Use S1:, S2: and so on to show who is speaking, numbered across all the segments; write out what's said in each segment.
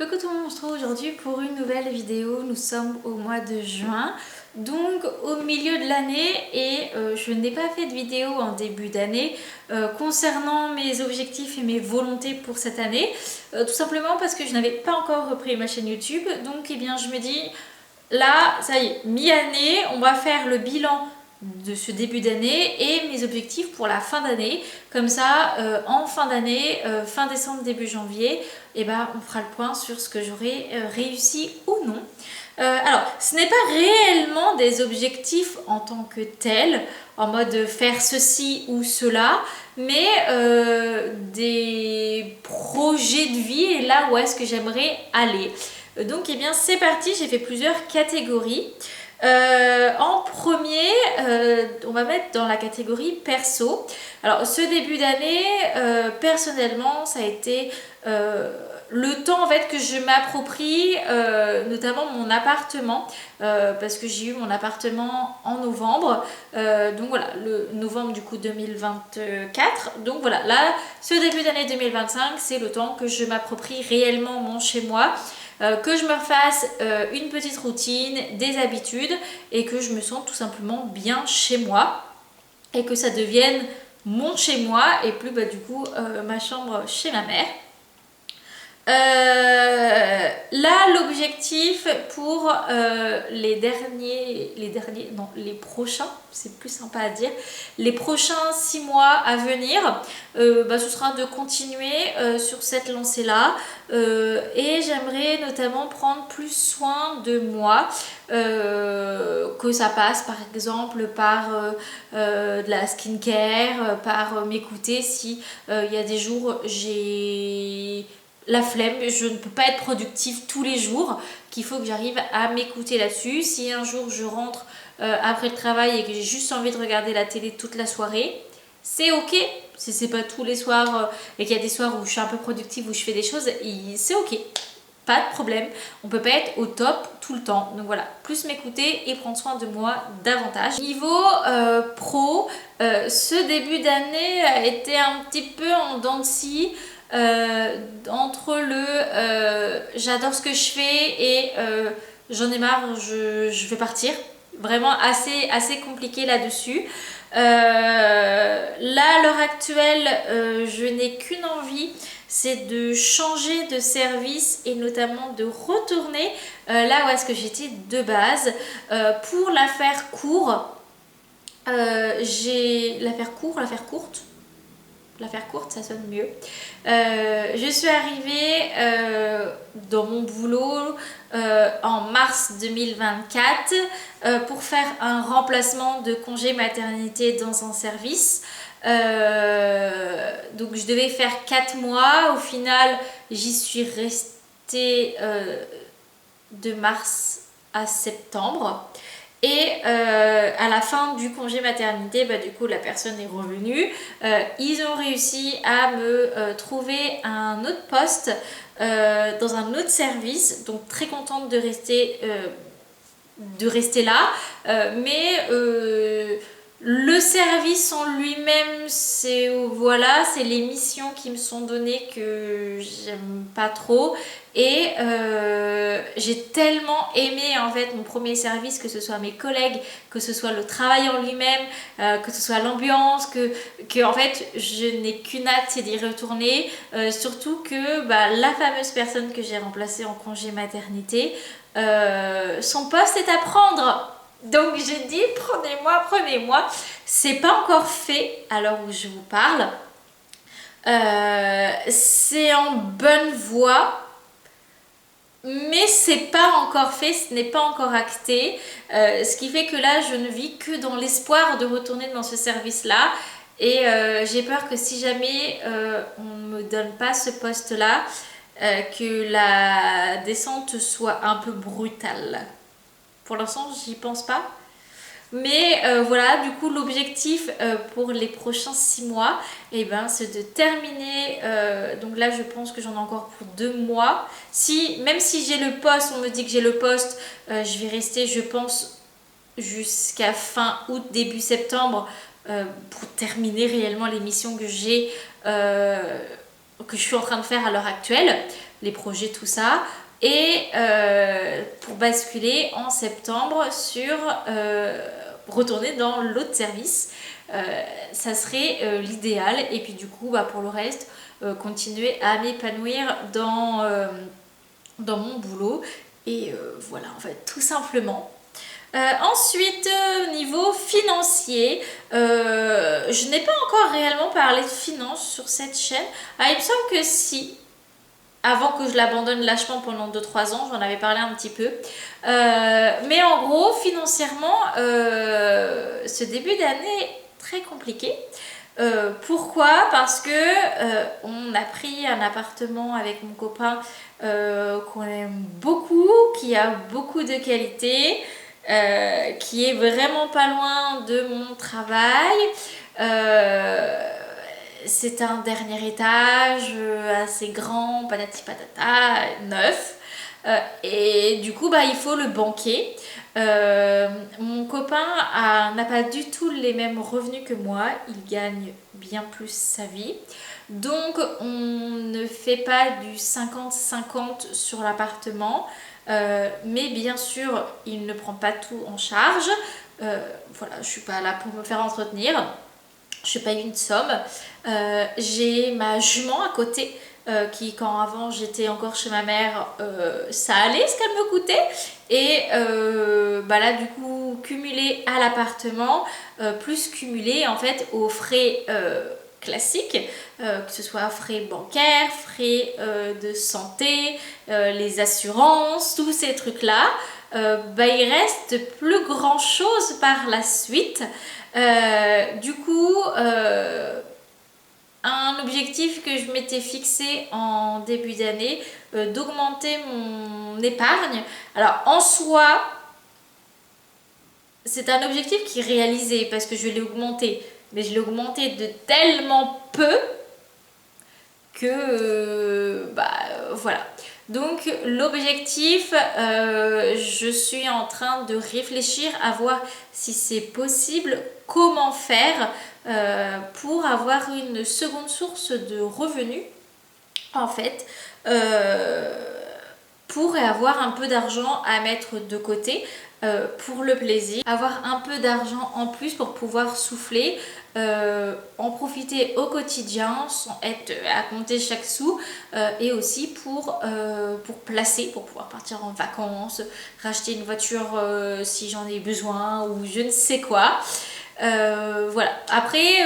S1: Coucou tout le monde, on se retrouve aujourd'hui pour une nouvelle vidéo. Nous sommes au mois de juin, donc au milieu de l'année, et je n'ai pas fait de vidéo en début d'année concernant mes objectifs et mes volontés pour cette année, tout simplement parce que je n'avais pas encore repris ma chaîne YouTube. Donc eh bien je me dis, là ça y est, mi-année, on va faire le bilan de ce début d'année et mes objectifs pour la fin d'année. Comme ça, en fin d'année, fin décembre, début janvier, et ben, on fera le point sur ce que j'aurai réussi ou non. Alors, ce n'est pas réellement des objectifs en tant que tels, en mode faire ceci ou cela, mais des projets de vie et là où est-ce que j'aimerais aller. Donc, eh bien, c'est parti, j'ai fait plusieurs catégories. En premier, on va mettre dans la catégorie perso. Alors ce début d'année, personnellement, ça a été le temps en fait que je m'approprie, notamment mon appartement, parce que j'ai eu mon appartement en novembre. Donc voilà, le novembre du coup 2024. Donc voilà, là, ce début d'année 2025, c'est le temps que je m'approprie réellement mon chez moi. Que je me refasse une petite routine, des habitudes et que je me sente tout simplement bien chez moi et que ça devienne mon chez moi et plus du coup ma chambre chez ma mère. Là, l'objectif pour les prochains, c'est plus sympa à dire, les prochains 6 mois à venir, ce sera de continuer sur cette lancée-là et j'aimerais notamment prendre plus soin de moi, que ça passe par exemple par de la skincare, par m'écouter si il y a des jours j'ai la flemme, je ne peux pas être productive tous les jours, qu'il faut que j'arrive à m'écouter là-dessus. Si un jour je rentre après le travail et que j'ai juste envie de regarder la télé toute la soirée, c'est ok. Si c'est pas tous les soirs et qu'il y a des soirs où je suis un peu productive, où je fais des choses, c'est ok. Pas de problème. On peut pas être au top tout le temps. Donc voilà, plus m'écouter et prendre soin de moi davantage. Niveau pro, ce début d'année a été un petit peu en dents de scie. Entre le j'adore ce que je fais et j'en ai marre, je vais partir. Vraiment assez compliqué là-dessus. Là, à l'heure actuelle, je n'ai qu'une envie, c'est de changer de service et notamment de retourner là où est-ce que j'étais de base. Pour la faire courte, ça sonne mieux. Je suis arrivée dans mon boulot en mars 2024 pour faire un remplacement de congé maternité dans un service. Donc je devais faire 4 mois. Au final, j'y suis restée de mars à septembre. Et à la fin du congé maternité, du coup la personne est revenue. Ils ont réussi à me trouver un autre poste dans un autre service. Donc très contente de rester là. Mais le service en lui-même, c'est les missions qui me sont données que j'aime pas trop. Et j'ai tellement aimé en fait mon premier service, que ce soit mes collègues, que ce soit le travail en lui-même, que ce soit l'ambiance, que en fait je n'ai qu'une hâte, c'est d'y retourner. Surtout que la fameuse personne que j'ai remplacée en congé maternité, son poste est à prendre. Donc j'ai dit prenez-moi. C'est pas encore fait à l'heure où je vous parle. C'est en bonne voie. Mais c'est pas encore fait, ce n'est pas encore acté. Ce qui fait que là, je ne vis que dans l'espoir de retourner dans ce service-là. Et j'ai peur que si jamais on ne me donne pas ce poste-là, que la descente soit un peu brutale. Pour l'instant, j'y pense pas. Mais voilà, du coup, l'objectif pour les prochains 6 mois, c'est de terminer. Donc là, je pense que j'en ai encore pour 2 mois. Même si j'ai le poste, on me dit que j'ai le poste, je vais rester, je pense, jusqu'à fin août, début septembre, pour terminer réellement les missions que je suis en train de faire à l'heure actuelle. les projets, tout ça. Et pour basculer en septembre sur retourner dans l'autre service. Ça serait l'idéal. Et puis du coup, bah, pour le reste, continuer à m'épanouir dans mon boulot. Et voilà, en fait, tout simplement. Ensuite, niveau financier, je n'ai pas encore réellement parlé de finances sur cette chaîne. Ah, il me semble que si, avant que je l'abandonne lâchement pendant 2-3 ans, j'en avais parlé un petit peu. Mais en gros, financièrement, ce début d'année est très compliqué. Pourquoi? Parce que on a pris un appartement avec mon copain qu'on aime beaucoup, qui a beaucoup de qualités, qui est vraiment pas loin de mon travail. C'est un dernier étage assez grand, patati patata, neuf. Et du coup, bah, il faut le banquer. Mon copain n'a pas du tout les mêmes revenus que moi. Il gagne bien plus sa vie. Donc, on ne fait pas du 50-50 sur l'appartement. Mais bien sûr, il ne prend pas tout en charge. Voilà, je suis pas là pour me faire entretenir. Je paye une somme. J'ai ma jument à côté qui, quand avant j'étais encore chez ma mère, ça allait ce qu'elle me coûtait. Et bah là, du coup, cumulé à l'appartement, plus cumulé en fait aux frais classiques, que ce soit frais bancaires, frais de santé, les assurances, tous ces trucs-là. Bah, il reste plus grand chose par la suite. Du coup, un objectif que je m'étais fixé en début d'année, d'augmenter mon épargne. Alors en soi, c'est un objectif qui est réalisé parce que je l'ai augmenté, mais je l'ai augmenté de tellement peu que voilà. Donc l'objectif, je suis en train de réfléchir à voir si c'est possible, comment faire pour avoir une seconde source de revenus en fait, pour avoir un peu d'argent à mettre de côté pour le plaisir, avoir un peu d'argent en plus pour pouvoir souffler, en profiter au quotidien sans être à compter chaque sou, et aussi pour placer, pour pouvoir partir en vacances, racheter une voiture si j'en ai besoin ou je ne sais quoi. Voilà. Après,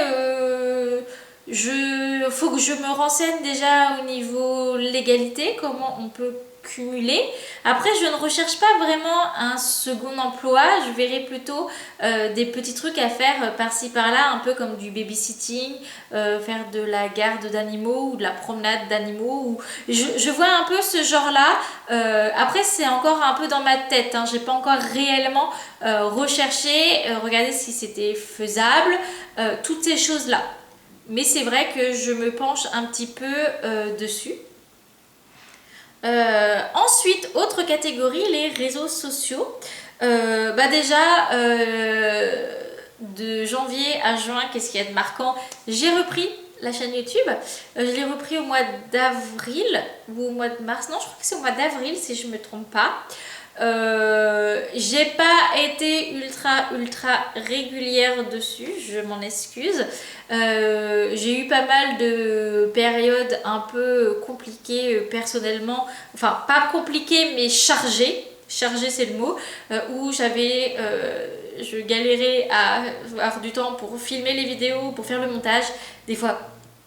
S1: faut que je me renseigne déjà au niveau légalité, comment on peut cumuler. Après, je ne recherche pas vraiment un second emploi, je verrai plutôt des petits trucs à faire par-ci par-là, un peu comme du babysitting, faire de la garde d'animaux ou de la promenade d'animaux. Je vois un peu ce genre-là. Après, c'est encore un peu dans ma tête, hein. J'ai pas encore réellement recherché, regardé si c'était faisable, toutes ces choses-là. Mais c'est vrai que je me penche un petit peu dessus. Ensuite, autre catégorie, les réseaux sociaux. Déjà, de janvier à juin, qu'est-ce qu'il y a de marquant? J'ai repris la chaîne YouTube. Je l'ai repris au mois d'avril ou au mois de mars. Non, je crois que c'est au mois d'avril si je ne me trompe pas. J'ai pas été ultra régulière dessus, je m'en excuse. J'ai eu pas mal de périodes un peu compliquées personnellement, enfin pas compliquées mais chargées c'est le mot, où je galérais à avoir du temps pour filmer les vidéos, pour faire le montage. Des fois,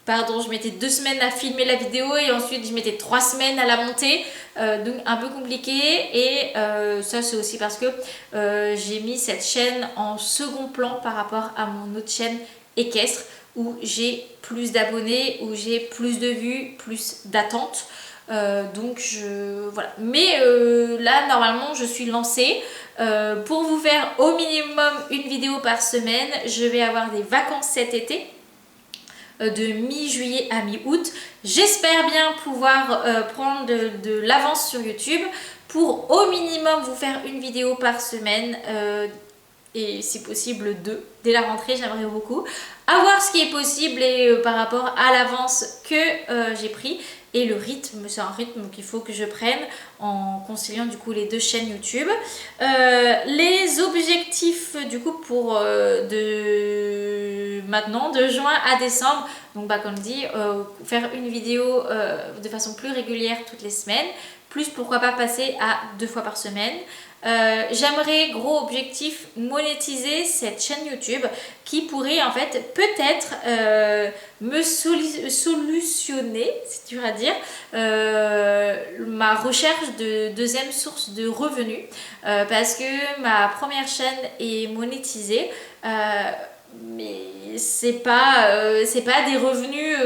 S1: je mettais 2 semaines à filmer la vidéo et ensuite je mettais 3 semaines à la monter, donc un peu compliqué. Et ça c'est aussi parce que j'ai mis cette chaîne en second plan par rapport à mon autre chaîne équestre où j'ai plus d'abonnés, où j'ai plus de vues, plus d'attentes. Donc voilà. Mais là normalement je suis lancée. Pour vous faire au minimum une vidéo par semaine, je vais avoir des vacances cet été, de mi-juillet à mi-août. J'espère bien pouvoir prendre de l'avance sur YouTube pour au minimum vous faire une vidéo par semaine et si possible 2 dès la rentrée, j'aimerais beaucoup. À voir ce qui est possible et par rapport à l'avance que j'ai pris et le rythme, c'est un rythme qu'il faut que je prenne en conciliant du coup les 2 chaînes YouTube. Les objectifs du coup pour maintenant de juin à décembre, donc comme dit, faire une vidéo de façon plus régulière toutes les semaines, plus pourquoi pas passer à 2 fois par semaine. J'aimerais, gros objectif, monétiser cette chaîne YouTube qui pourrait en fait peut-être me solutionner, c'est dur à dire, ma recherche de deuxième source de revenus parce que ma première chaîne est monétisée mais c'est pas des revenus,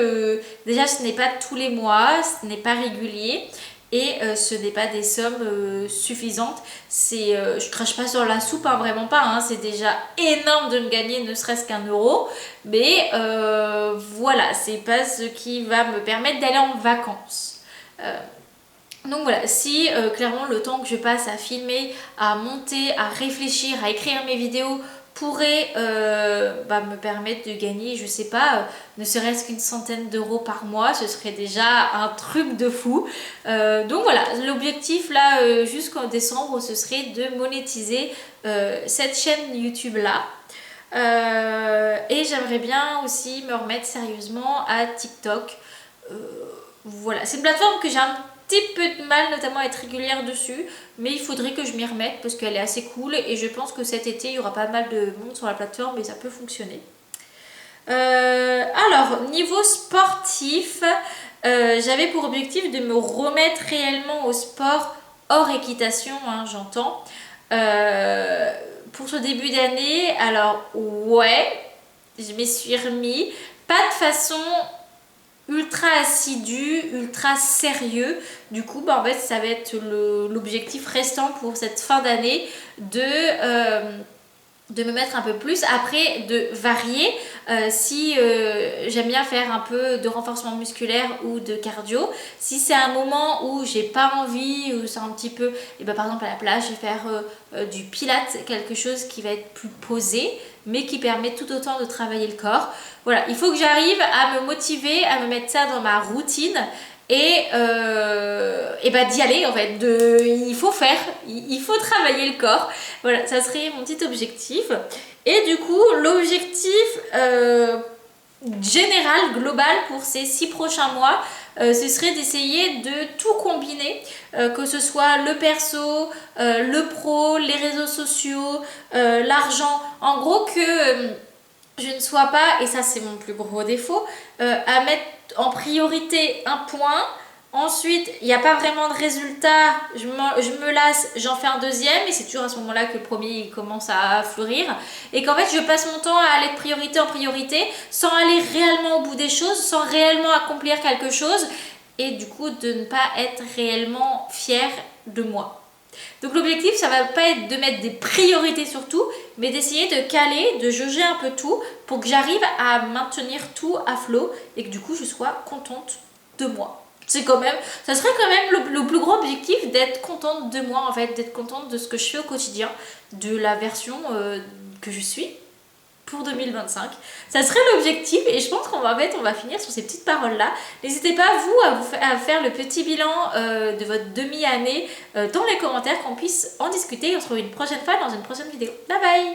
S1: déjà ce n'est pas tous les mois, ce n'est pas régulier et ce n'est pas des sommes suffisantes. Je crache pas sur la soupe, hein, vraiment pas, hein. C'est déjà énorme de ne gagner ne serait-ce qu'1 euro, mais voilà, c'est pas ce qui va me permettre d'aller en vacances. Donc voilà, si clairement le temps que je passe à filmer, à monter, à réfléchir, à écrire mes vidéos pourrait me permettre de gagner, je sais pas, ne serait-ce qu'une centaine d'euros par mois, ce serait déjà un truc de fou. Donc voilà, l'objectif là jusqu'en décembre, ce serait de monétiser cette chaîne YouTube là. Et j'aimerais bien aussi me remettre sérieusement à TikTok. Voilà, c'est une plateforme que j'ai un petit peu de mal notamment à être régulière dessus, mais il faudrait que je m'y remette parce qu'elle est assez cool et je pense que cet été il y aura pas mal de monde sur la plateforme et ça peut fonctionner. Alors niveau sportif, j'avais pour objectif de me remettre réellement au sport hors équitation, hein, j'entends, pour ce début d'année. Alors ouais, je m'y suis remis, pas de façon ultra assidu, ultra sérieux. Du coup en fait ça va être l'objectif restant pour cette fin d'année de me mettre un peu plus, après de varier si j'aime bien faire un peu de renforcement musculaire ou de cardio. Si c'est un moment où j'ai pas envie, ou c'est un petit peu, et par exemple à la plage, je vais faire du pilates, quelque chose qui va être plus posé mais qui permet tout autant de travailler le corps. Voilà, il faut que j'arrive à me motiver, à me mettre ça dans ma routine et d'y aller en fait, il faut faire, il faut travailler le corps. Voilà, ça serait mon petit objectif. Et du coup, l'objectif général, global pour ces 6 prochains mois, ce serait d'essayer de tout combiner, que ce soit le perso, le pro, les réseaux sociaux, l'argent. En gros que je ne sois pas, et ça c'est mon plus gros défaut, à mettre en priorité un point. Ensuite, il n'y a pas vraiment de résultat, je me lasse, j'en fais un deuxième et c'est toujours à ce moment-là que le premier il commence à fleurir. Et qu'en fait, je passe mon temps à aller de priorité en priorité sans aller réellement au bout des choses, sans réellement accomplir quelque chose et du coup de ne pas être réellement fière de moi. Donc l'objectif, ça va pas être de mettre des priorités sur tout, mais d'essayer de caler, de jauger un peu tout pour que j'arrive à maintenir tout à flot et que du coup je sois contente de moi. C'est quand même, ça serait quand même le plus gros objectif d'être contente de moi en fait, d'être contente de ce que je fais au quotidien, de la version que je suis pour 2025. Ça serait l'objectif et je pense qu'on va finir sur ces petites paroles là. N'hésitez pas à faire le petit bilan de votre demi-année dans les commentaires, qu'on puisse en discuter. On se retrouve une prochaine fois dans une prochaine vidéo. Bye bye.